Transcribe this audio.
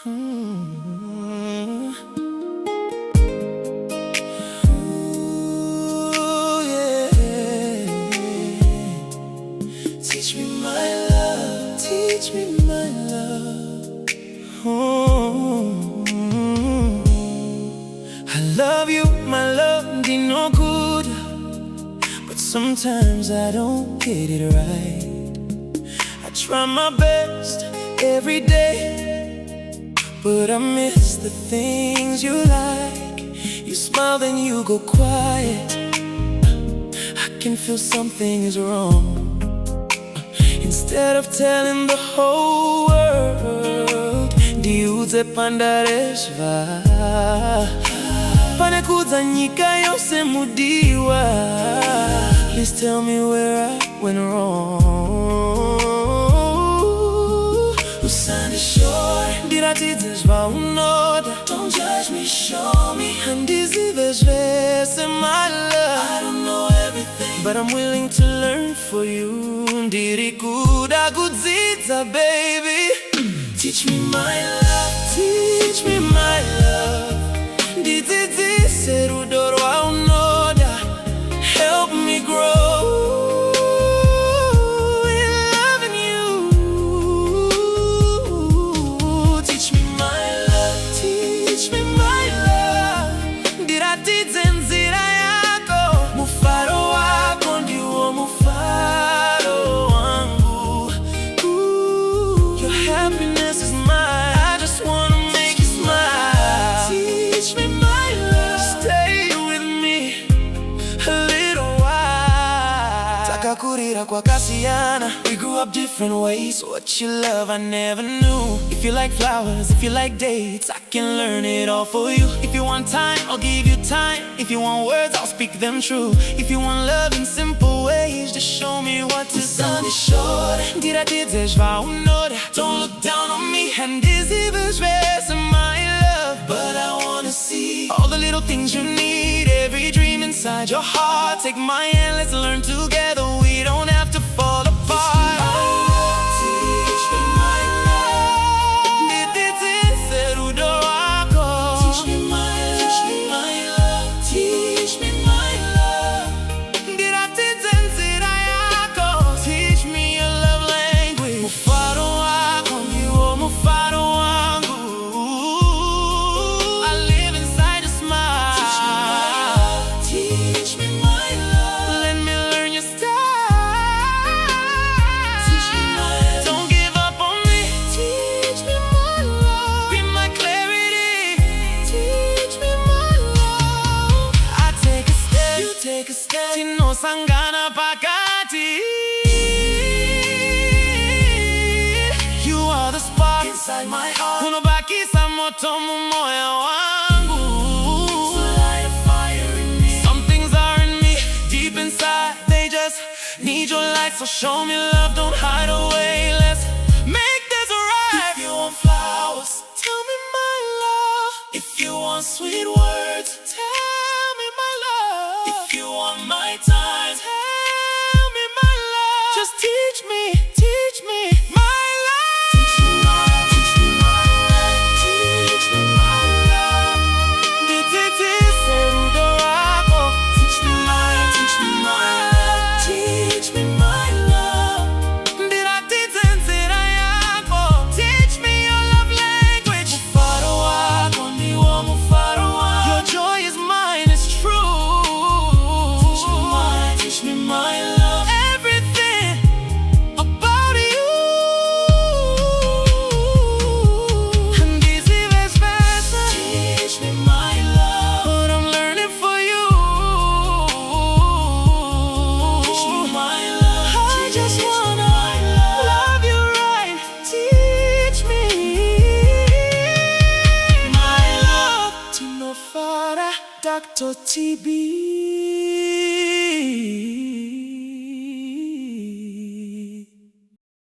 Ooh, yeah. Teach me my love, teach me my love. I love you, my love, be no good, but sometimes I don't get it right. I try my best every day, but I miss the things you like. You smile, then you go quiet. I can feel something is wrong. Instead of telling the whole world, ndiudze pandareshva panekudza nyika yose mudiwa. Please tell me where I went wrong. Usandishore ndiratidze unoda. Don't judge me, show me. Handizivesvese my love. I don't know everything, but I'm willing to learn for you. Ndirikuda kudzidza, baby. Teach me my love, teach me my love. Ndidzidzise rudo rwaunoda. Help me grow in loving you. Teach me my love, teach me my love. Ndiratidze nzira yako. Mufaro wako ndiwo mufaro wangu. Your happiness is mine. I just wanna make you smile. Teach me my love, stay with me a little while. Takakurira kwa kasiyana. We grew up different ways. What you love I never knew. If you like flowers, if you like dates, I can learn it all for you. If you want time, I'll give you time. If you want words, I'll speak them true. If you want love in simple ways, just show me what to do. Ndiratidze unoda. Don't look down on me. Handizivesvese my love, but I wanna see all the little things you need, every dream inside your heart. Take my hand, let's learn together. We don't have to fall apart. Teach me my love. Ndidzidzise rudo rwako. Teach me my love, teach me my love, teach me my love. Ndiratidze nzira yako. Teach me your love language. Mufaro wako ndiwo mufaro wangu. I live inside a smile. Teach me my love, let me learn your style. Teach me my love, don't give up on me. Teach me my love, be my clarity. Teach me my love. I take a step, you take a step. Tinosangana pakati. You are the spark inside my heart. Unobakisa moto mu moyo wangu. Light a fire in me. Some things are in me, deep inside. They just need your light, so show me love, don't hide away. Let's make this right. If you want flowers, tell me my love. If you want sweet words, tell me my love. If you want my time, tell me my love. Just teach me my love. Teach me my love, teach me my love, teach me my love. Ndidzidzise rudo rwako. Teach me my love, teach me my love, teach me my love. Ndiratidze nzira yako. Teach me your love language. Mufaro wako ndiwo mufaro wangu. Your joy is mine, it's true. Teach me my love, everything about you. Handizivesvese. Teach me my love, but I'm learning for you. Teach me my love, I just wanna love you right. Teach me my love. Tinofara-Dr TeeBee.